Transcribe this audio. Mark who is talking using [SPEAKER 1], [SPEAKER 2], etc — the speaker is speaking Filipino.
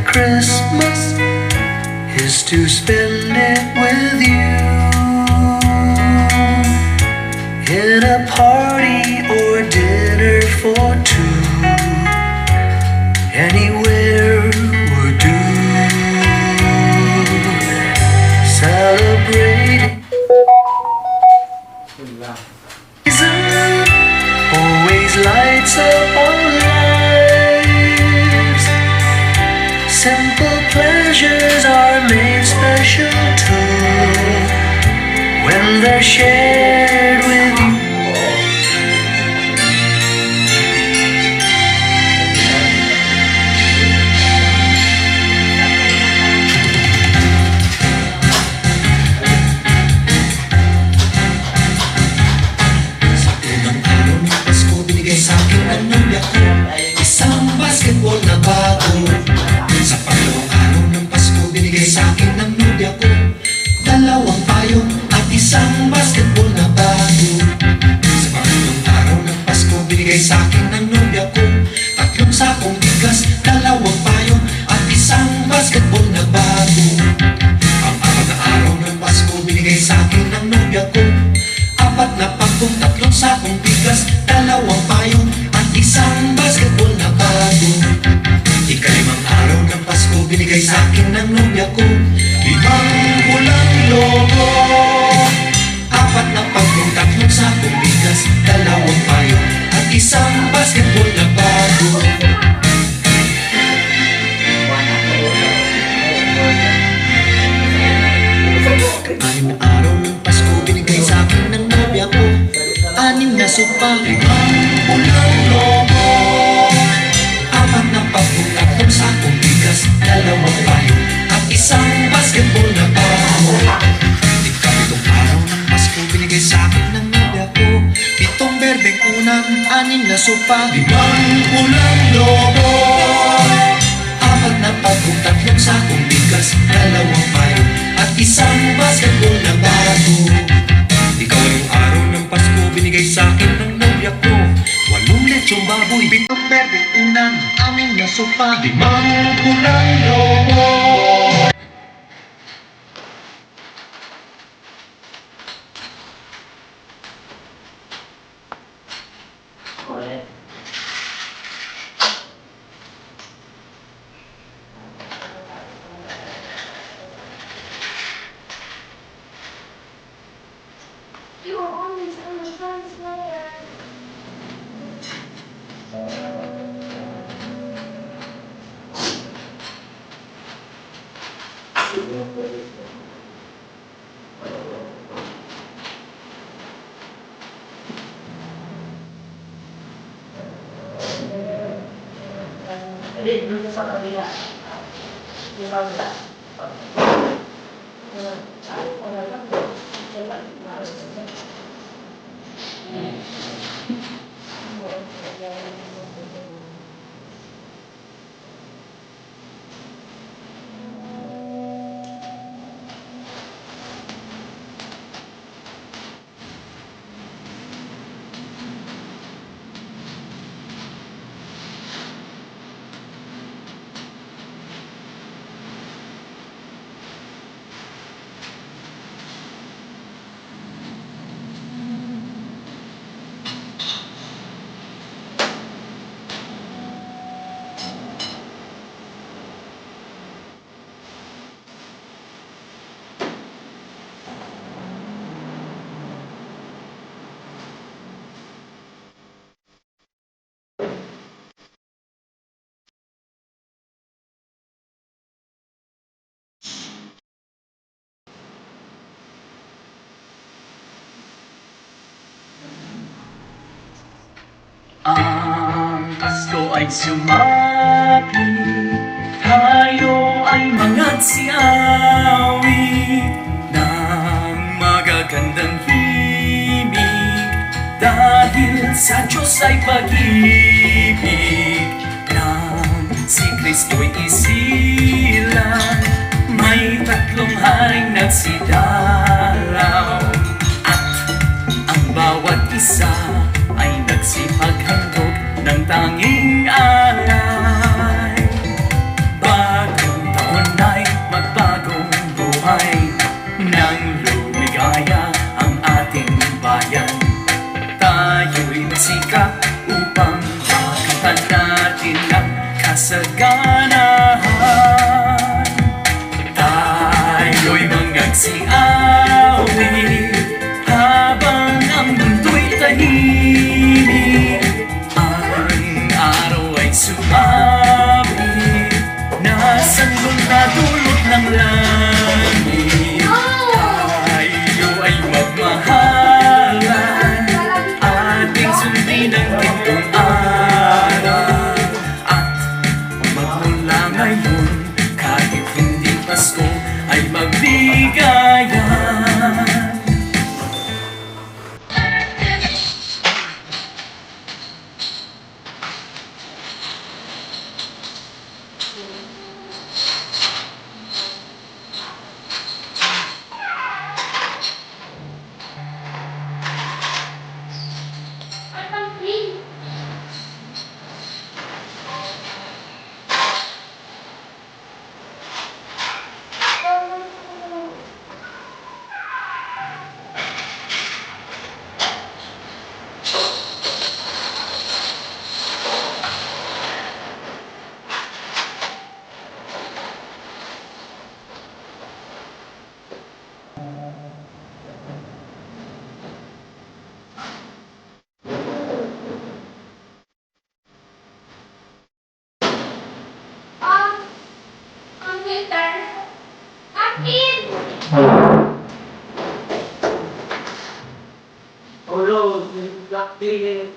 [SPEAKER 1] Christmas is to spend it with you, in a party or dinner for two. Anywhere would do. Celebrating always lights up our lives. Simple pleasures are made special too when they're shared with you.
[SPEAKER 2] Basketball na bago. Sa pangalawang araw ng Pasko, binigay sa akin ng nobya ko dalawang payong at isang basketball na bago. Sa pangalawang araw ng Pasko, binigay sa akin ng nobya ko tatlong sakong bigas, dalawang payong at isang basketball na bago. Pang-apat na araw ng Pasko, binigay sa akin ng nobya ko apat na pangkong, tatlong sakong bigas, dalawang payong at isang basketball na bago. Ikalimang araw ng Pasko, binigay sa akin ng nobya ko 5 pulang logo, apat na pangkong, tatlong sakong bigas, dalawang payong at isang basketball na bago. Anim na araw ng Pasko, binigay sa akin ng nobya ko 6 na sopa, 5 pulang logo, apat na pangkong, tatlong sakong bigas, dalawang payong at isang basketball na bago. Ikapitong araw ng Pasko, binigay sa akin ng nobya ko 7 berdeng unang, 6 na sopa, 5 pulang logo, apat na pangkong, tatlong sakong bigas, dalawang payong at isang basketball na bago. Ikalimang araw ng Pasko, binigay sa akin ng nobya ko 8 lechong baboy, 7 berdeng unang, 6 na sopa, 5 pulang logo.
[SPEAKER 3] You are always on the translator. Dito sa kabila. Yung bawda.
[SPEAKER 4] Ang Pasko ay sumapit, tayo ay mangatsiawit ng magagandang himig, dahil sa Diyos ay pag-ibig. Nang si Kristo'y isilang, may 3 haring nagsidalaw, at ang bawat isa ay nagsipaghandog ng tanging alay. Bago kasaganahan. Tayo'y magagsiawit habang ang mundo'y tahimik. Ang araw ay sumabit, nasang na dulot ng langit. Tayo ay magmahalan, ating sundin ang gintong araw. At magmula ngayon, kahit hindi Pasko, ay magbigayan.
[SPEAKER 3] Ang winter. Akin!
[SPEAKER 5] Hello, Black Day.